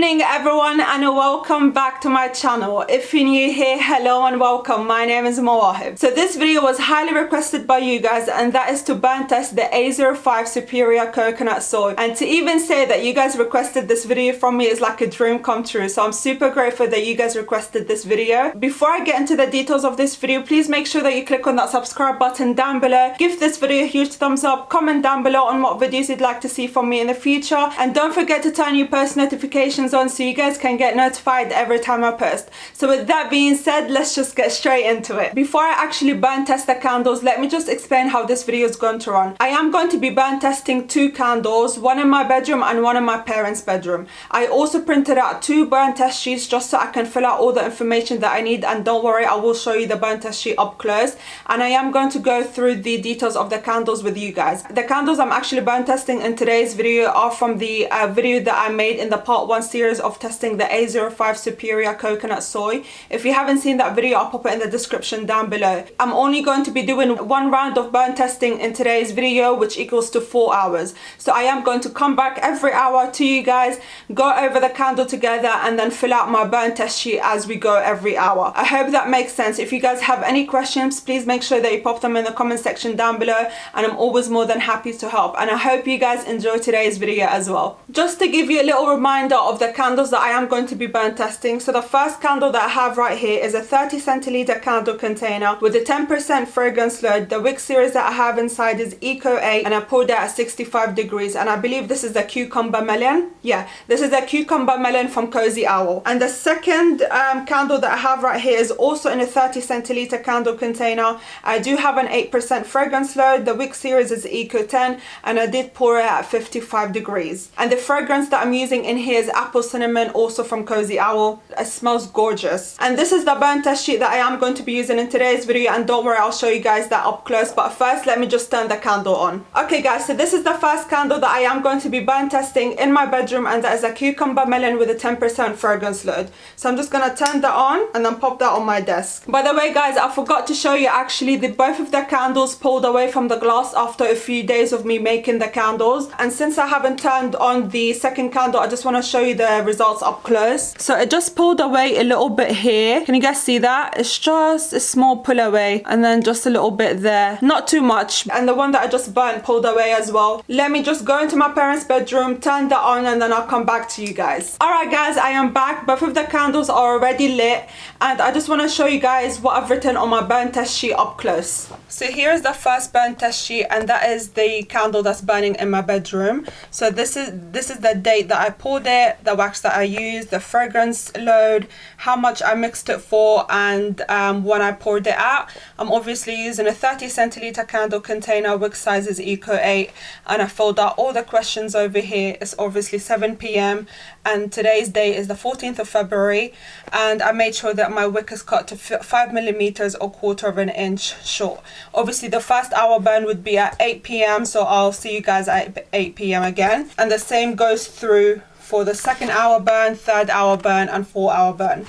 evening everyone, and welcome back to my channel. If you're new here, hello and welcome. My name is Mawahib. So this video was highly requested by you guys, and that is to burn test the A05 Superior Coconut Soy. And to even say that you guys requested this video from me is like a dream come true. So I'm super grateful that you guys requested this video. Before I get into the details of this video, please make sure that you click on that subscribe button down below. Give this video a huge thumbs up. Comment down below on what videos you'd like to see from me in the future. And don't forget to turn your post notifications on so you guys can get notified every time I post. So with that being said, let's just get straight into it. Before I actually burn test the candles, let me just explain how this video is going to run. I am going to be burn testing two candles, one in my bedroom and one in my parents' bedroom. I also printed out two burn test sheets just so I can fill out all the information that I need, and don't worry, I will show you the burn test sheet up close, and I am going to go through the details of the candles with you guys. The candles I'm actually burn testing in today's video are from the video that I made in the part 1 series of testing the A05 Superior Coconut Soy. If you haven't seen that video, I'll pop it in the description down below. I'm only going to be doing one round of burn testing in today's video, which equals to 4 hours. So I am going to come back every hour to you guys, go over the candle together, and then fill out my burn test sheet as we go every hour. I hope that makes sense. If you guys have any questions, please make sure that you pop them in the comment section down below, and I'm always more than happy to help. And I hope you guys enjoy today's video as well. Just to give you a little reminder of the candles that I am going to be burn testing. So the first candle that I have right here is a 30 centiliter candle container with a 10% fragrance load. The wick series that I have inside is Eco 8, and I poured it at 65 degrees, and I believe this is the cucumber melon. Yeah, this is the cucumber melon from Cozy Owl. And the second candle that I have right here is also in a 30 centiliter candle container. I do have an 8% fragrance load. The wick series is Eco 10, and I did pour it at 55 degrees. And the fragrance that I'm using in here is apple cinnamon, also from Cozy Owl. It smells gorgeous. And this is the burn test sheet that I am going to be using in today's video, and don't worry, I'll show you guys that up close. But first, let me just turn the candle on. Okay guys, so this is the first candle that I am going to be burn testing in my bedroom, and that is a cucumber melon with a 10% fragrance load. So I'm just gonna turn that on and then pop that on my desk. By the way guys, I forgot to show you actually both of the candles pulled away from the glass after a few days of me making the candles. And since I haven't turned on the second candle, I just want to show you the results up close. So it just pulled away a little bit here. Can you guys see that? It's just a small pull away, and then just a little bit there, not too much. And the one that I just burnt pulled away as well. Let me just go into my parents' bedroom, turn that on, and then I'll come back to you guys. Alright guys, I am back. Both of the candles are already lit, and I just want to show you guys what I've written on my burn test sheet up close. So here's the first burn test sheet, and that is the candle that's burning in my bedroom. So this is the date that I poured it, the wax that I used, the fragrance load, how much I mixed it for, and when I poured it out. I'm obviously using a 30 centiliter candle container. Wick size is Eco 8, and I filled out all the questions over here. It's obviously 7 p.m. and today's date is the 14th of February, and I made sure that my wick is cut to 5 millimeters or 1/4 inch short. Obviously the first hour burn would be at 8 p.m, so I'll see you guys at 8 p.m. again, and the same goes through for the second hour burn, third hour burn, and 4-hour burn.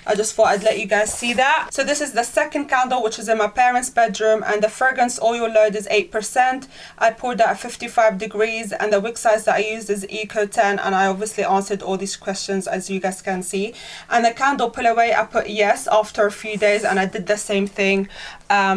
I just thought I'd let you guys see that. So this is the second candle, which is in my parents' bedroom, and the fragrance oil load is 8%. I poured that at 55 degrees, and the wick size that I used is Eco 10, and I obviously answered all these questions as you guys can see. And the candle pull away, I put yes after a few days, and I did the same thing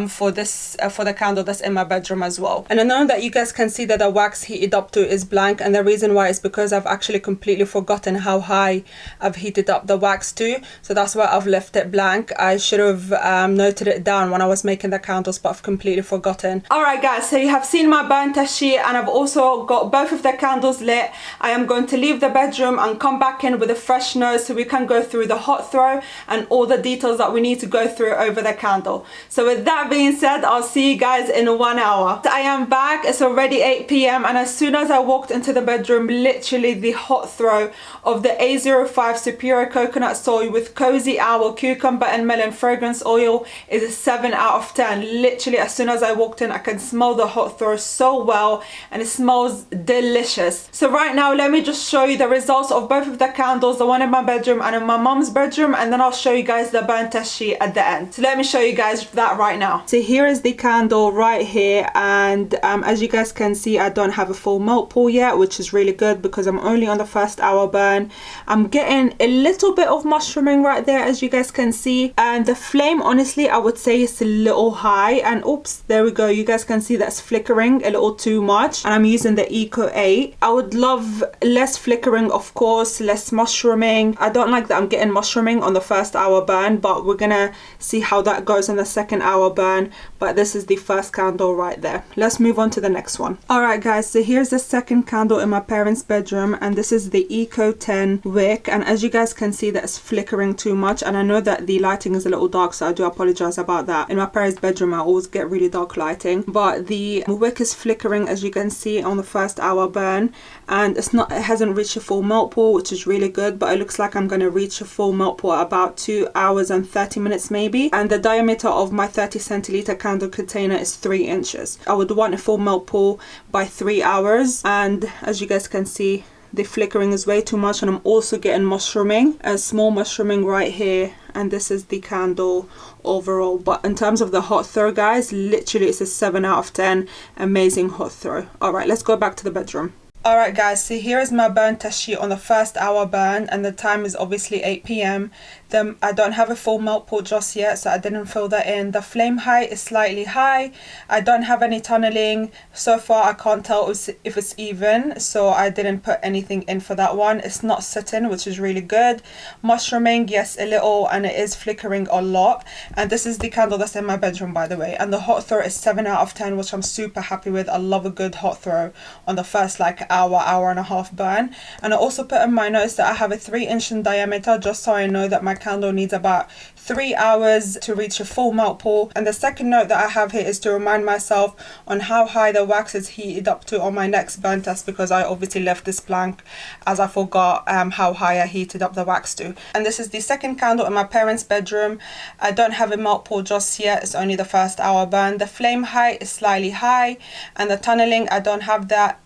for the candle that's in my bedroom as well. And I know that you guys can see that the wax heated up to is blank, and the reason why is because I've actually completely forgotten how high I've heated up the wax to, so that's why I've left it blank. I should have noted it down when I was making the candles, but I've completely forgotten. Alright guys, so you have seen my burn test sheet, and I've also got both of the candles lit. I am going to leave the bedroom and come back in with a fresh nose so we can go through the hot throw and all the details that we need to go through over the candle. So with that being said, I'll see you guys in 1 hour. I am back. It's already 8 p.m, and as soon as I walked into the bedroom, literally the hot throw of the A05 Superior Coconut Soy with Cozy Cozy Owl Cucumber and Melon Fragrance Oil is a 7 out of 10. Literally, as soon as I walked in, I can smell the hot throw so well, and it smells delicious. So right now, let me just show you the results of both of the candles, the one in my bedroom and in my mom's bedroom, and then I'll show you guys the burn test sheet at the end. So let me show you guys that right now. So here is the candle right here, and as you guys can see, I don't have a full melt pool yet, which is really good because I'm only on the first hour burn. I'm getting a little bit of mushrooming right there, as you guys can see, and the flame, honestly, I would say it's a little high, and oops, there we go, you guys can see that's flickering a little too much, and I'm using the Eco 8. I would love less flickering, of course, less mushrooming. I don't like that I'm getting mushrooming on the first hour burn, but we're gonna see how that goes in the second hour burn. But this is the first candle right there. Let's move on to the next one. All right guys, so here's the second candle in my parents' bedroom, and this is the Eco 10 wick, and as you guys can see, that's flickering too much, and I know that the lighting is a little dark, so I do apologize about that. In my parents' bedroom, I always get really dark lighting, but the wick is flickering, as you can see, on the first hour burn, and it hasn't reached a full melt pool, which is really good, but it looks like I'm going to reach a full melt pool at about 2 hours and 30 minutes maybe, and the diameter of my 30 centiliter candle container is 3 inches. I would want a full melt pool by 3 hours, and as you guys can see, the flickering is way too much, and I'm also getting mushrooming, a small mushrooming right here, and this is the candle overall. But in terms of the hot throw, guys, literally it's a 7 out of 10. Amazing hot throw. All right, let's go back to the bedroom. Alright guys, so here is my burn test sheet on the first hour burn, and the time is obviously 8 p.m. Then I don't have a full melt pool just yet, so I didn't fill that in. The flame height is slightly high. I don't have any tunneling. So far I can't tell if it's even, so I didn't put anything in for that one. It's not sitting, which is really good. Mushrooming, yes, a little, and it is flickering a lot. And this is the candle that's in my bedroom, by the way. And the hot throw is 7 out of 10, which I'm super happy with. I love a good hot throw on the first hour and a half burn. And I also put in my notes that I have a 3-inch in diameter, just so I know that my candle needs about 3 hours to reach a full melt pool. And the second note that I have here is to remind myself on how high the wax is heated up to on my next burn test, because I obviously left this blank as I forgot how high I heated up the wax to. And this is the second candle in my parents' bedroom. I don't have a melt pool just yet, it's only the first hour burn. The flame height is slightly high, and the tunneling, I don't have that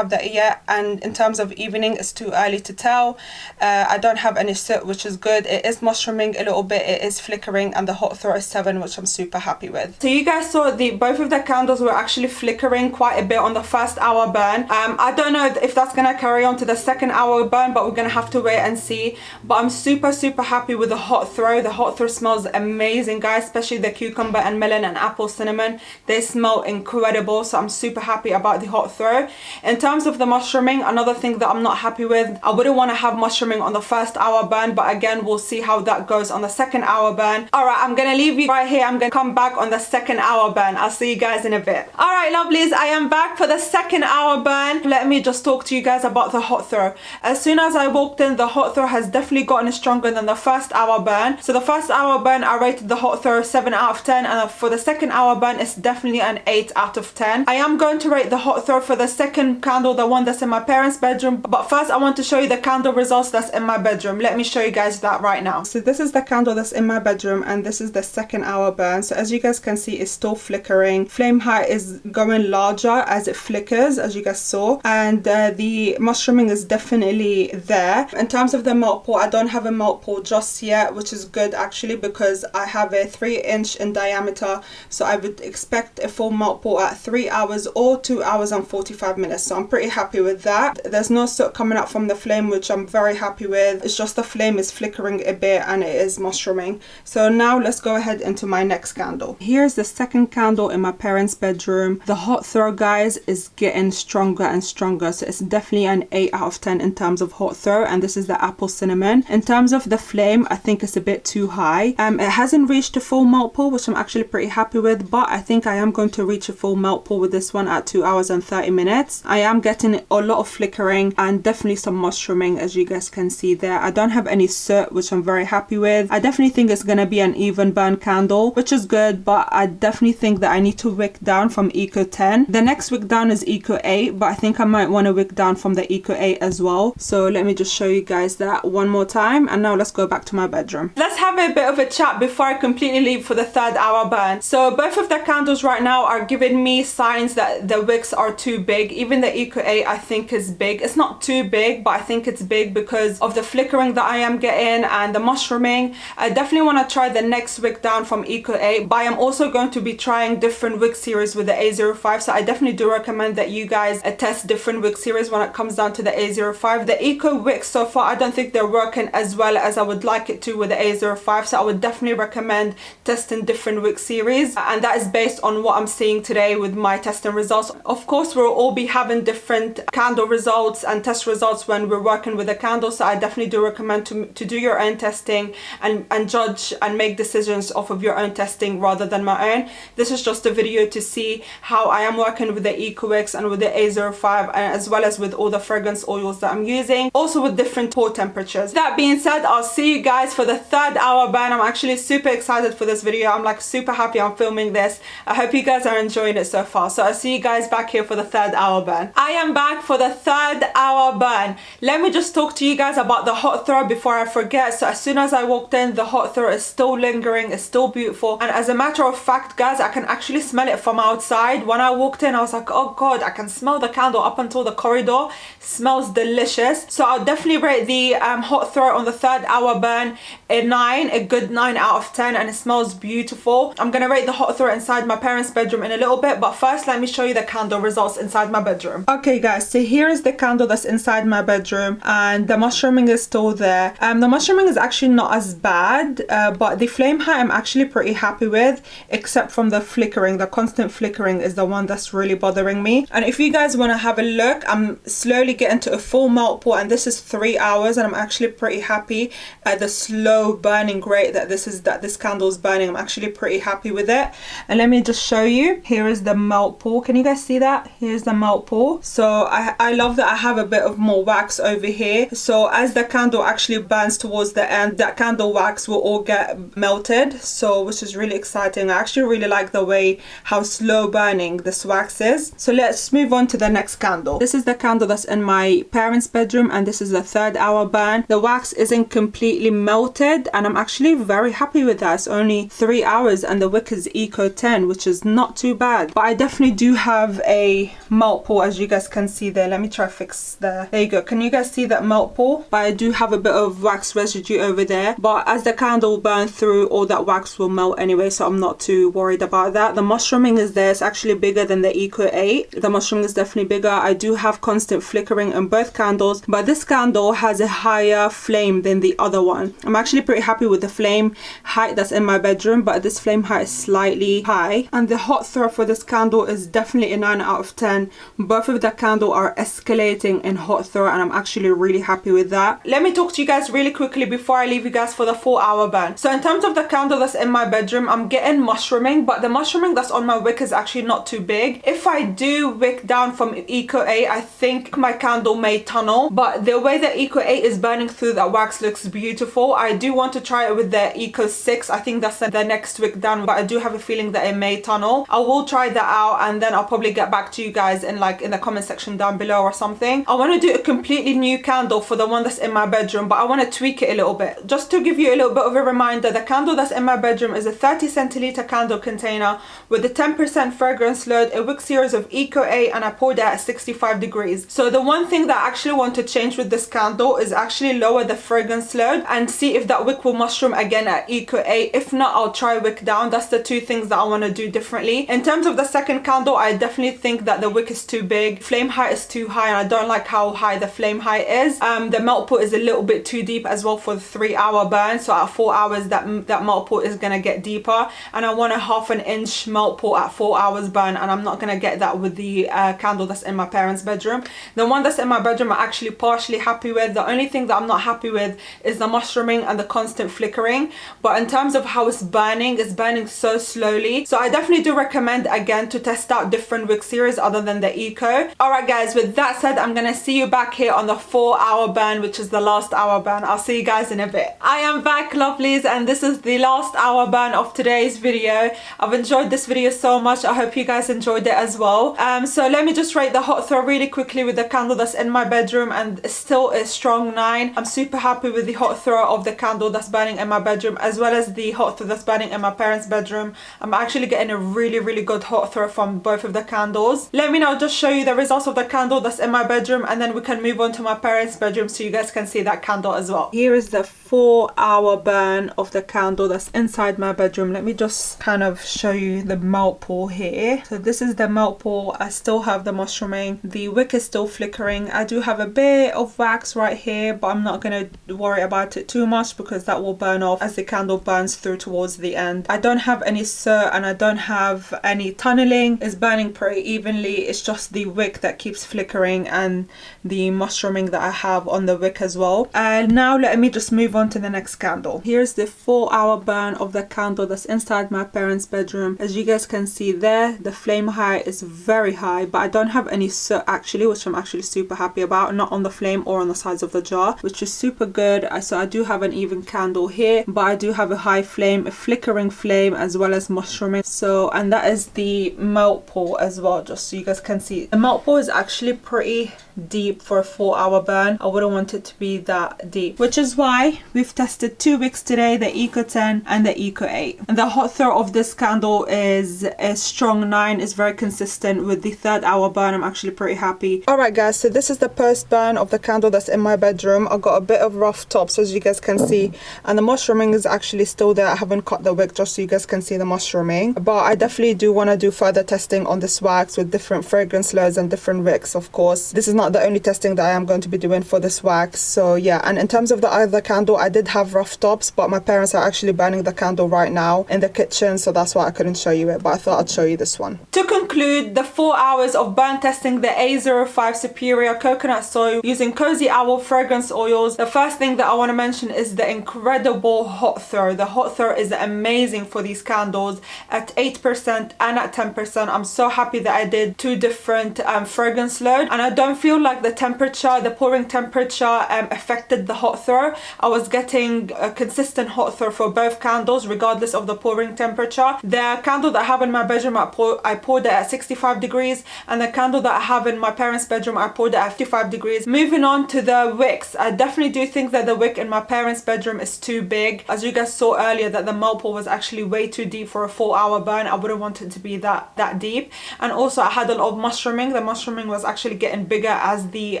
yet, and in terms of evening, it's too early to tell. I don't have any soot, which is good. It is mushrooming a little bit, it is flickering, and the hot throw is 7, which I'm super happy with. So you guys saw both of the candles were actually flickering quite a bit on the first hour burn. I don't know if that's gonna carry on to the second hour burn, but we're gonna have to wait and see. But I'm super happy with the hot throw. The hot throw smells amazing, guys, especially the cucumber and melon and apple cinnamon. They smell incredible, so I'm super happy about the hot throw. In terms of the mushrooming, another thing that I'm not happy with, I wouldn't want to have mushrooming on the first hour burn, but again, we'll see how that goes on the second hour burn. All right, I'm gonna leave you right here. I'm gonna come back on the second hour burn. I'll see you guys in a bit. All right, lovelies, I am back for the second hour burn. Let me just talk to you guys about the hot throw. As soon as I walked in, the hot throw has definitely gotten stronger than the first hour burn. So the first hour burn, I rated the hot throw 7 out of 10, and for the second hour burn, it's definitely an 8 out of 10. I am going to rate the hot throw for the second candle, the one that's in my parents' bedroom, but first I want to show you the candle results that's in my bedroom. Let me show you guys that right now. So this is the candle that's in my bedroom, and this is the second hour burn. So as you guys can see, it's still flickering. Flame height is going larger as it flickers, as you guys saw, and the mushrooming is definitely there. In terms of the melt pool, I don't have a melt pool just yet, which is good actually, because I have a 3-inch in diameter, so I would expect a full melt pool at 3 hours or 2 hours and 45 minutes. So I'm pretty happy with that. There's no soot coming up from the flame, which I'm very happy with. It's just the flame is flickering a bit and it is mushrooming. So now let's go ahead into my next candle. Here's the second candle in my parents' bedroom. The hot throw, guys, is getting stronger and stronger, so it's definitely an 8 out of 10 in terms of hot throw, and this is the apple cinnamon. In terms of the flame, I think it's a bit too high. It hasn't reached a full melt pool, which I'm actually pretty happy with, but I think I am going to reach a full melt pool with this one at 2 hours and 30 minutes. results. I am getting a lot of flickering and definitely some mushrooming, as you guys can see there. I don't have any soot, which I'm very happy with. I definitely think it's going to be an even burn candle, which is good, but I definitely think that I need to wick down from Eco 10. The next wick down is Eco 8, but I think I might want to wick down from the Eco 8 as well. So let me just show you guys that one more time, and now let's go back to my bedroom. Let's have a bit of a chat before I completely leave for the third hour burn. So both of the candles right now are giving me signs that the wicks are too big. Even the Eco 8 I think is big. It's not too big, but I think it's big because of the flickering that I am getting and the mushrooming. I definitely want to try the next wick down from Eco 8, but I am also going to be trying different wick series with the A05, so I definitely do recommend that you guys test different wick series when it comes down to the A05. The Eco wicks so far, I don't think they're working as well as I would like it to with the A05, so I would definitely recommend testing different wick series, and that is based on what I'm seeing today with my testing results. Of course, we'll all be having different candle results and test results when we're working with a candle, so I definitely do recommend to do your own testing and judge and make decisions off of your own testing rather than my own. This is just a video to see how I am working with the Eco wicks and with the A05, as well as with all the fragrance oils that I'm using, also with different pour temperatures. That being said, I'll see you guys for the third hour burn. I'm actually super excited for this video. I'm like super happy I'm filming this. I hope you guys are enjoying it so far. So I'll see you guys back here for the third hour burn. I am back for the third hour burn. Let me just talk to you guys about the hot throw before I forget. So as soon as I walked in, the hot throw is still lingering, it's still beautiful, and as a matter of fact guys, I can actually smell it from outside. When I walked in I was like, oh god, I can smell the candle up until the corridor. It smells delicious. So I'll definitely rate the hot throw on the third hour burn a 9, a good 9 out of 10, and it smells beautiful. I'm gonna rate the hot throw inside my parents' bedroom in a little bit, but first let me show you the candle results inside my bedroom. Okay guys, so here is the candle that's inside my bedroom, and the mushrooming is still there. The mushrooming is actually not as bad, but the flame height I'm actually pretty happy with, except from the flickering. The constant flickering is the one that's really bothering me. And if you guys want to have a look, I'm slowly getting to a full melt pour, and this is 3 hours, and I'm actually pretty happy at the slow burning rate that this candle is burning. I'm actually pretty happy with it. And let me just show you. Here is the melt pour. Can you guys see that? Here's the melt pour. So I love that I have a bit of more wax over here, so as the candle actually burns towards the end, that candle wax will all get melted, so which is really exciting. I actually really like the way how slow burning this wax is. So let's move on to the next candle. This is the candle that's in my parents' bedroom, and this is the third hour burn. The wax isn't completely melted, and I'm actually very happy with that. It's only 3 hours, and the wick is Eco 10, which is not too bad. But I definitely do have a melt pour, as you guys can see there. Let me try fix there you go. Can you guys see that melt pour? But I do have a bit of wax residue over there, but as the candle burns through, all that wax will melt anyway, so I'm not too worried about that. The mushrooming is there. It's actually bigger than the Eco 8. The mushrooming is definitely bigger. I do have constant flickering in both candles, but this candle has a higher flame than the other one. I'm actually pretty happy with the flame height that's in my bedroom, but this flame height is slightly high. And the hot throw for this candle is definitely a 9 out of 10. Both of the candle are escalating in hot throw, and I'm actually really happy with that. Let me talk to you guys really quickly before I leave you guys for the 4 hour burn. So in terms of the candle that's in my bedroom, I'm getting mushrooming, but the mushrooming that's on my wick is actually not too big. If I do wick down from Eco 8, I think my candle may tunnel, but the way the Eco 8 is burning through that wax looks beautiful. I do want to try it with the Eco 6. I think that's the next wick down, but I do have a feeling that it may tunnel. I will try that out, and then I'll probably get back to you guys in the comment section down below or something. I want to do a completely new candle for the one that's in my bedroom, but I want to tweak it a little bit. Just to give you a little bit of a reminder, the candle that's in my bedroom is a 30 centiliter candle container with a 10% fragrance load, a wick series of Eco 8, and I poured it at 65 degrees. So the one thing that I actually want to change with this candle is actually lower the fragrance load and see if that wick will mushroom again at Eco 8. If not, I'll try wick down. That's the two things that I want to do differently. In terms of the second candle, I definitely think that the wick is too big. Flame height is too high, and I don't like how high the flame height is. The melt pour is a little bit too deep as well for the 3 hour burn, so at 4 hours that melt pour is gonna get deeper, and I want a 1/2 inch melt pour at 4 hours burn, and I'm not gonna get that with the candle that's in my parents' bedroom. The one that's in my bedroom I'm actually partially happy with. The only thing that I'm not happy with is the mushrooming and the constant flickering, but in terms of how it's burning so slowly. So I definitely do recommend again to test out different wick series other than the Eco. Alright guys, with that said, I'm gonna see you back here on the 4-hour burn, which is the last hour burn. I'll see you guys in a bit. I am back, lovelies, and this is the last hour burn of today's video. I've enjoyed this video so much. I hope you guys enjoyed it as well. So let me just rate the hot throw really quickly with the candle that's in my bedroom, and still a strong 9. I'm super happy with the hot throw of the candle that's burning in my bedroom, as well as the hot throw that's burning in my parents' bedroom. I'm actually getting a really good hot throw from both of the candles. Let me now just show you the results of the candle that's in my bedroom, and then we can move on to my parents' bedroom so you guys can see that candle as well. Here is the 4-hour burn of the candle that's inside my bedroom. Let me just kind of show you the melt pool here. So this is the melt pool. I still have the mushrooming. The wick is still flickering. I do have a bit of wax right here, but I'm not going to worry about it too much because that will burn off as the candle burns through towards the end. I don't have any soot and I don't have any tunneling. It's burning pretty evenly. It's just the wick that keeps flickering and the mushrooming that I have on the wick as well. And now let me just move on to the next candle. Here's the 4-hour burn of the candle that's inside my parents' bedroom. As you guys can see there, the flame height is very high, but I don't have any soot actually, which I'm actually super happy about. Not on the flame or on the sides of the jar, which is super good. So I do have an even candle here, but I do have a high flame, a flickering flame, as well as mushrooming. So, and that is the melt pool as well, just so you guys can see. The melt pool is actually pretty deep for a 4-hour burn. I wouldn't want it to be that deep, which is why we've tested 2 wicks today, the Eco 10 and the Eco 8. And the hot throw of this candle is a strong 9. It's very consistent. With the 3rd hour burn, I'm actually pretty happy. Alright guys, so this is the post burn of the candle that's in my bedroom. I got a bit of rough tops, as you guys can see, and the mushrooming is actually still there. I haven't cut the wick just so you guys can see the mushrooming, but I definitely do want to do further testing on this wax with different fragrance loads and different wicks. Of course, this is not the only testing that I am going to be doing for this wax. So yeah, and in terms of the other candle, I did have rough tops, but my parents are actually burning the candle right now in the kitchen, so that's why I couldn't show you it, but I thought I'd show you this one. To conclude the 4 hours of burn testing the A05 Superior Coconut Soy using Cozy Owl fragrance oils, the first thing that I want to mention is the incredible hot throw. The hot throw is amazing for these candles at 8% and at 10%. I'm so happy that I did 2 different fragrance load, and I don't feel like the temperature, the pouring temperature affected the hot throw. I was getting a consistent hot throw for both candles regardless of the pouring temperature. The candle that I have in my bedroom, I poured it at 65 degrees, and the candle that I have in my parents' bedroom, I poured it at 55 degrees. Moving on to the wicks, I definitely do think that the wick in my parents' bedroom is too big. As you guys saw earlier, that the melt pool was actually way too deep for a 4-hour burn. I wouldn't want it to be that deep. And also I had a lot of mushrooming. The mushrooming was actually getting bigger as the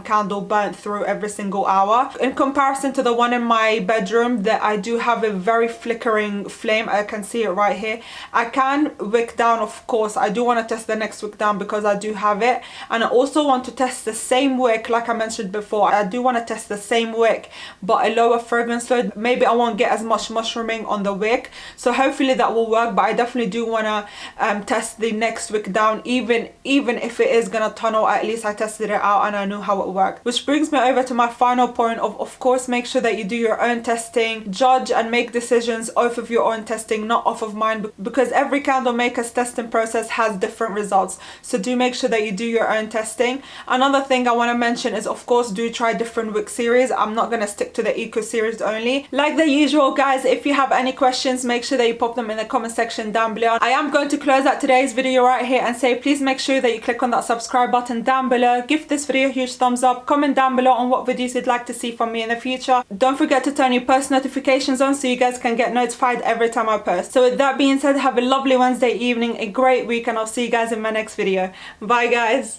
candle burnt through every single hour. In comparison to the one in my bedroom, that I do have a very flickering flame. I can see it right here. I can wick down, of course. I do want to test the next wick down because I do have it, and I also want to test the same wick like I mentioned before. I do want to test the same wick but a lower fragrance load. Maybe I won't get as much mushrooming on the wick, so hopefully that will work. But I definitely do want to test the next wick down, even if it is gonna tunnel. At least I tested it out and I knew how it worked. Which brings me over to my final point of course, make sure that you do your own testing, judge and make decisions off of your own testing, not off of mine, because every candle maker's testing process has different results. So do make sure that you do your own testing. Another thing I want to mention is, of course, do try different wick series. I'm not going to stick to the Eco series only. Like the usual, guys, if you have any questions, make sure that you pop them in the comment section down below. I am going to close out today's video right here and say, please make sure that you click on that subscribe button down below. Give this video a huge thumbs up. Comment down below on what videos you'd like to see from me in the future. Don't forget to turn your post notifications on so you guys can get notified every time I post. So with that being said, have a lovely Wednesday evening, a great week, and I'll see you guys in my next video. Bye guys.